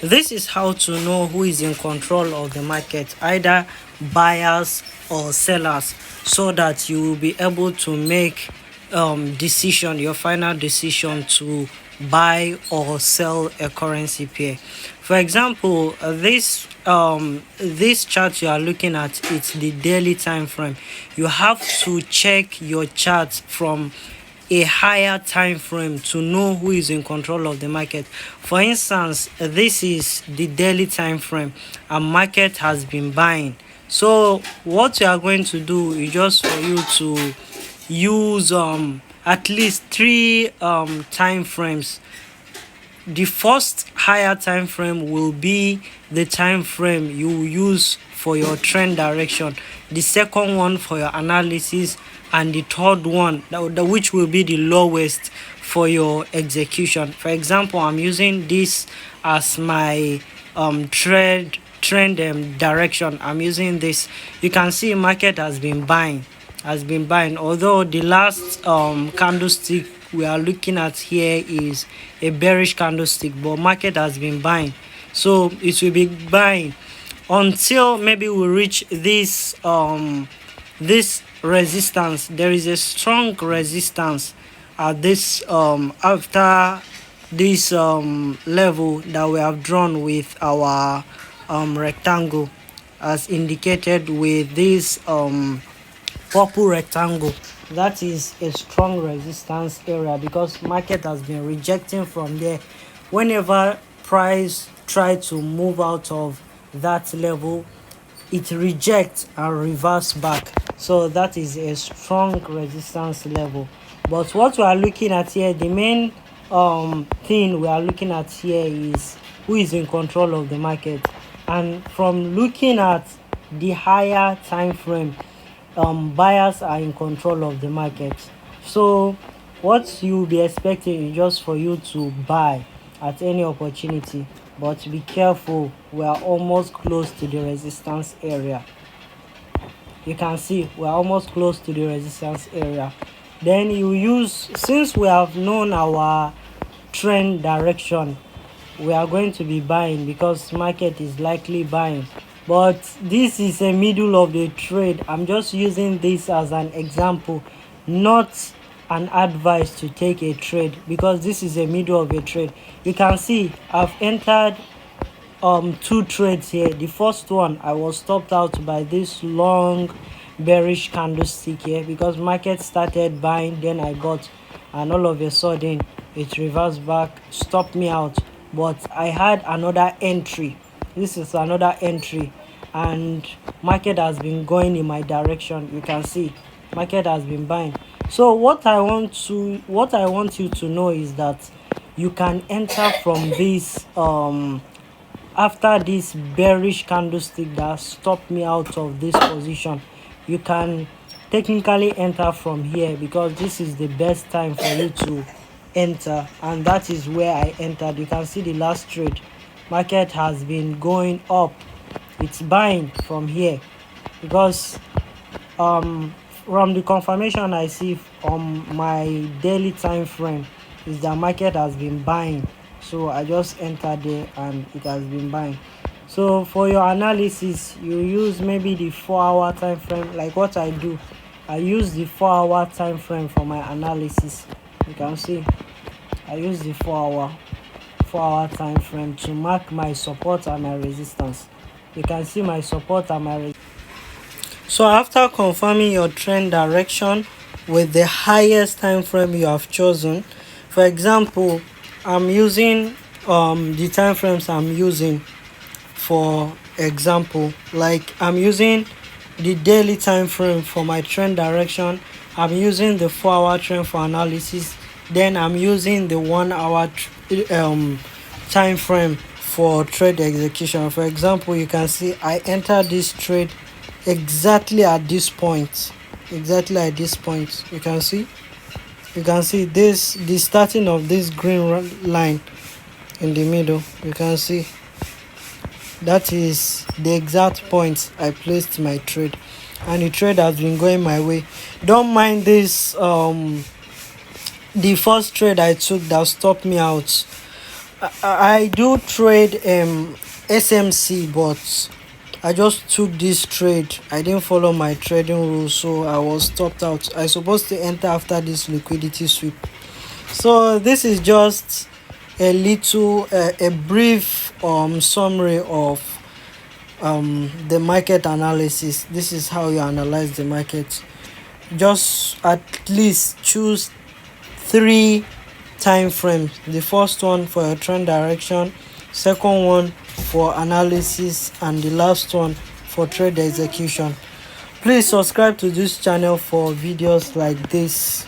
This is how to know who is in control of the market, either buyers or sellers, so that you will be able to make your final decision to buy or sell a currency pair. For example, this chart you are looking at, it's the daily time frame. You have to check your chart from a higher time frame to know who is in control of the market. For instance, this is the daily time frame and market has been buying. So what you are going to do is just for you to use at least three time frames. The first higher time frame will be the time frame you use for your trend direction, the second one for your analysis, and the third one which will be the lowest for your execution. For example, I'm using this as my trend direction. I'm using this. You can see market has been buying, although the last candlestick we are looking at here is a bearish candlestick, but market has been buying, so it will be buying until maybe we reach this resistance. There is a strong resistance at this after this level that we have drawn with our rectangle, as indicated with this purple rectangle. That is a strong resistance area because market has been rejecting from there. Whenever price try to move out of that level, it rejects and reverse back. So that is a strong resistance level. But what we are looking at here, the main thing we are looking at here is who is in control of the market. And from looking at the higher time frame, buyers are in control of the market. So what you'll be expecting is just for you to buy at any opportunity, but be careful, we are almost close to the resistance area. You can see we are almost close to the resistance area. Then you use, since we have known our trend direction, we are going to be buying because market is likely buying. But this is a middle of the trade. I'm just using this as an example, not an advice to take a trade, because this is a middle of a trade. You can see I've entered two trades here. The first one, I was stopped out by this long bearish candlestick here because market started buying, then I got, and all of a sudden it reversed back, stopped me out. But I had another entry. This is another entry, and market has been going in my direction. You can see market has been buying. So what I want you to know is that you can enter from this after this bearish candlestick that stopped me out of this position. You can technically enter from here because this is the best time for you to enter, and that is where I entered. You can see the last trade, market has been going up, it's buying from here because from the confirmation I see on my daily time frame is that market has been buying. So I just entered there and it has been buying. So for your analysis, you use maybe the 4-hour time frame. Like what I do, I use the 4-hour time frame for my analysis. You can see I use the 4-hour time frame to mark my support and my resistance. You can see my support and my resistance. So after confirming your trend direction with the highest time frame you have chosen, for example, I'm using the time frames I'm using. For example, like I'm using the daily time frame for my trend direction, I'm using the 4-hour trend for analysis, then I'm using the 1-hour time frame for trade execution. For example, you can see I entered this trade exactly at this point. You can see this, the starting of this green line in the middle. You can see that is the exact point I placed my trade, and the trade has been going my way. Don't mind this the first trade I took that stopped me out. I do trade SMC, but I just took this trade. I didn't follow my trading rules, so I was stopped out. I supposed to enter after this liquidity sweep. So this is just a little a brief summary of the market analysis. This is how you analyze the market. Just at least choose 3 time frames. The first one for your trend direction, second one for analysis, and the last one for trade execution. Please subscribe to this channel for videos like this.